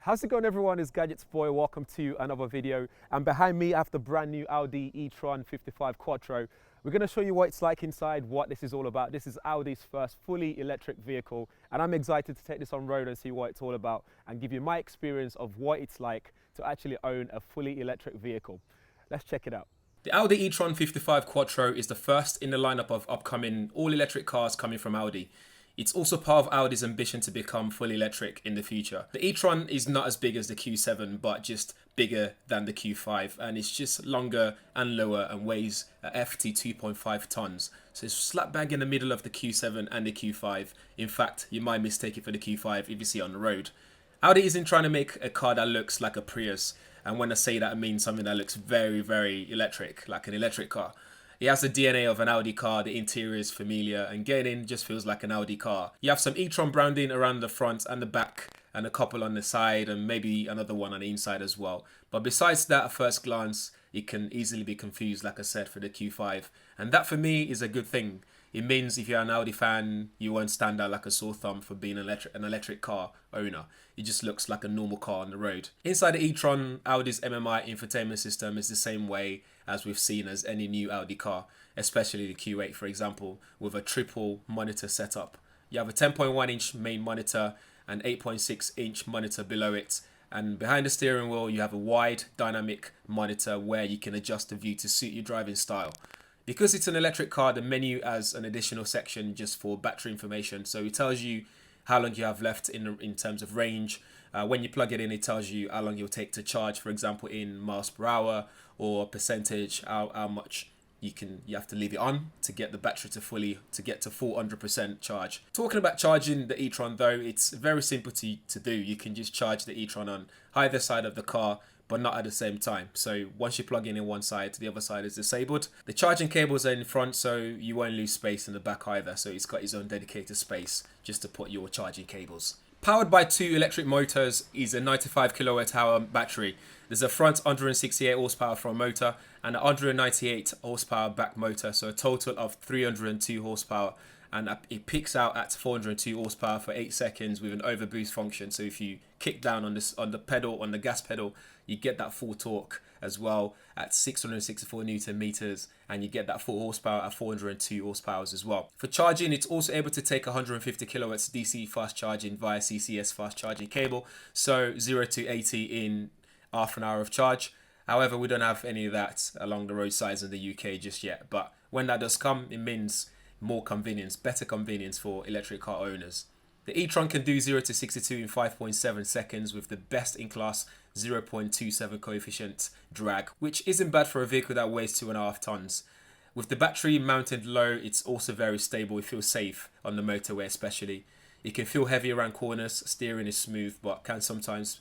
How's it going, everyone? It's GadgetsBoy. Welcome to another video. And behind me I have the brand new Audi e-tron 55 Quattro. We're going to show you what it's like inside, what this is all about. This is Audi's first fully electric vehicle, and I'm excited to take this on road and see what it's all about and give you my experience of what it's like to actually own a fully electric vehicle. Let's check it out. The Audi e-tron 55 Quattro is the first in the lineup of upcoming all-electric cars coming from Audi. It's also part of Audi's ambition to become fully electric in the future. The e-tron is not as big as the Q7, but just bigger than the Q5, and it's just longer and lower and weighs a hefty 2.5 tons. So it's slap bang in the middle of the Q7 and the Q5. In fact, you might mistake it for the Q5 if you see it on the road. Audi isn't trying to make a car that looks like a Prius, and when I say that, I mean something that looks very, very electric, like an electric car. It has the DNA of an Audi car, the interior is familiar, and getting in just feels like an Audi car. You have some e-tron branding around the front and the back, and a couple on the side, and maybe another one on the inside as well. But besides that, at first glance, it can easily be confused, like I said, for the Q5. And that for me is a good thing. It means if you're an Audi fan, you won't stand out like a sore thumb for being an electric car owner. It just looks like a normal car on the road. Inside the e-tron, Audi's MMI infotainment system is the same way as we've seen as any new Audi car, especially the Q8 for example, with a triple monitor setup. You have a 10.1 inch main monitor and 8.6 inch monitor below it. And behind the steering wheel, you have a wide dynamic monitor where you can adjust the view to suit your driving style. Because it's an electric car, the menu has an additional section just for battery information. So it tells you how long you have left in terms of range. When you plug it in, it tells you how long you'll take to charge, for example, in miles per hour or percentage, how much you have to leave it on to get the battery to get to full 100% charge. Talking about charging the e-tron though, it's very simple to do. You can just charge the e-tron on either side of the car, but not at the same time. So once you plug in one side, the other side is disabled. The charging cables are in front, so you won't lose space in the back either. So it's got its own dedicated space just to put your charging cables. Powered by two electric motors is a 95 kilowatt hour battery. There's a front 168 horsepower front motor and a 198 horsepower back motor, so a total of 302 horsepower. And it peaks out at 402 horsepower for 8 seconds with an overboost function. So if you kick down on the gas pedal, you get that full torque as well at 664 newton meters, and you get that full horsepower at 402 horsepower as well. For charging, it's also able to take 150 kilowatts DC fast charging via CCS fast charging cable, so 0 to 80 in half an hour of charge. However, we don't have any of that along the roadsides in the UK just yet, but when that does come, it means more convenience, better convenience for electric car owners. The e-tron can do 0 to 62 in 5.7 seconds with the best in class 0.27 coefficient drag, which isn't bad for a vehicle that weighs 2.5 tons. With the battery mounted low, it's also very stable. It feels safe on the motorway especially. It can feel heavy around corners, steering is smooth, but can sometimes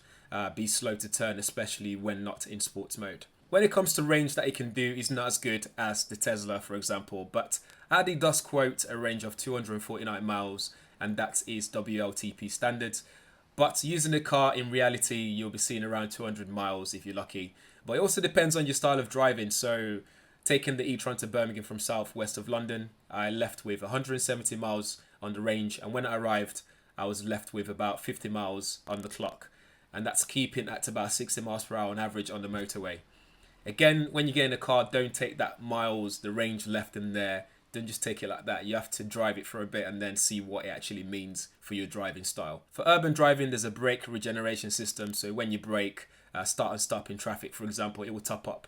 be slow to turn, especially when not in sports mode. When it comes to range that it can do, is not as good as the Tesla, for example, but Audi does quote a range of 249 miles, and that is WLTP standards. But using the car in reality, you'll be seeing around 200 miles if you're lucky. But it also depends on your style of driving. So taking the e-tron to Birmingham from southwest of London, I left with 170 miles on the range, and when I arrived, I was left with about 50 miles on the clock, and that's keeping at about 60 miles per hour on average on the motorway. Again, when you get in a car, don't take that miles, the range left in there. Don't just take it like that. You have to drive it for a bit and then see what it actually means for your driving style. For urban driving, there's a brake regeneration system. So when you brake, start and stop in traffic, for example, it will top up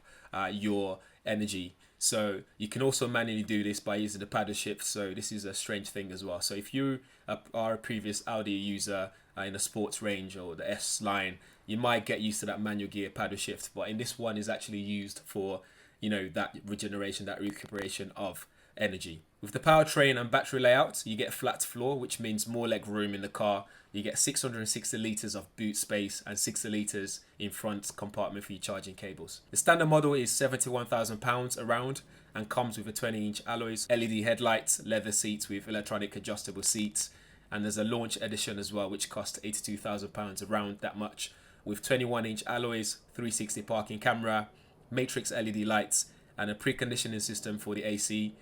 your energy. So you can also manually do this by using the paddle shift. So this is a strange thing as well. So if you are a previous Audi user in a sports range or the S line, you might get used to that manual gear paddle shift. But in this one is actually used for, that regeneration, that recuperation of energy. With the powertrain and battery layout, you get a flat floor, which means more leg room in the car. You get 660 litres of boot space and 60 litres in front compartment for your charging cables. The standard model is £71,000 around and comes with a 20-inch alloys, LED headlights, leather seats with electronic adjustable seats, and there's a launch edition as well, which costs £82,000 around that much, with 21-inch alloys, 360 parking camera, matrix LED lights, and a preconditioning system for the AC,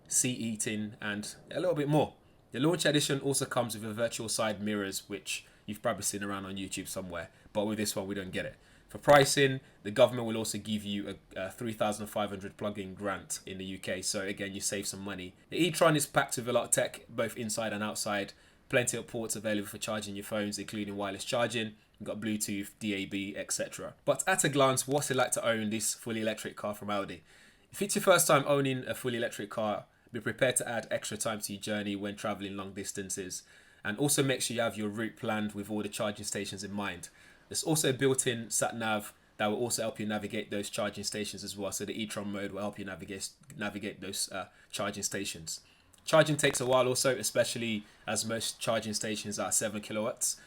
seat heating, and a little bit more. The launch edition also comes with a virtual side mirrors, which you've probably seen around on YouTube somewhere. but with this one, we don't get it. For pricing, the government will also give you a 3,500 plug-in grant in the UK. So again, you save some money. The e-tron is packed with a lot of tech, both inside and outside. Plenty of ports available for charging your phones, including wireless charging. You've got Bluetooth, DAB, etc. But at a glance, what's it like to own this fully electric car from Audi? If it's your first time owning a fully electric car, be prepared to add extra time to your journey when traveling long distances. And also make sure you have your route planned with all the charging stations in mind. There's also a built-in sat-nav that will also help you navigate those charging stations as well. So the e-tron mode will help you navigate those charging stations. Charging takes a while also, especially as most charging stations are 7 kilowatts.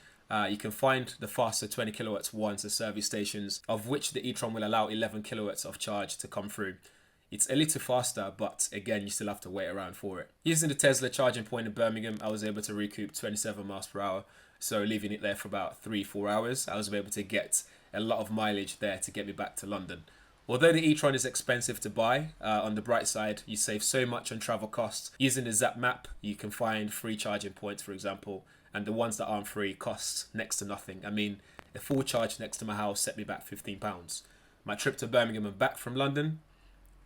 You can find the faster 20 kilowatts ones at service stations, of which the e-tron will allow 11 kilowatts of charge to come through. It's a little faster, but again, you still have to wait around for it. Using the Tesla charging point in Birmingham, I was able to recoup 27 miles per hour. So leaving it there for about 3-4 hours, I was able to get a lot of mileage there to get me back to London. Although the e-tron is expensive to buy, on the bright side, you save so much on travel costs. Using the Zap map, you can find free charging points, for example, and the ones that aren't free cost next to nothing. I mean, a full charge next to my house set me back £15. My trip to Birmingham and back from London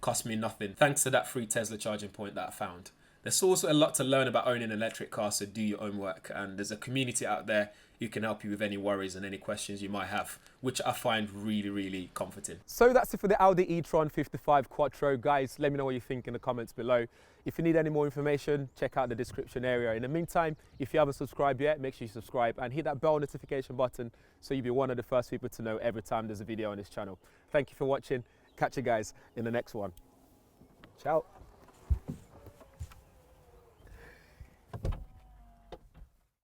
cost me nothing, thanks to that free Tesla charging point that I found. There's also a lot to learn about owning an electric car, so do your own work. And there's a community out there who can help you with any worries and any questions you might have, which I find really, really comforting. So that's it for the Audi e-tron 55 Quattro. Guys, let me know what you think in the comments below. If you need any more information, check out the description area. In the meantime, if you haven't subscribed yet, make sure you subscribe and hit that bell notification button so you'll be one of the first people to know every time there's a video on this channel. Thank you for watching. Catch you guys in the next one. Ciao.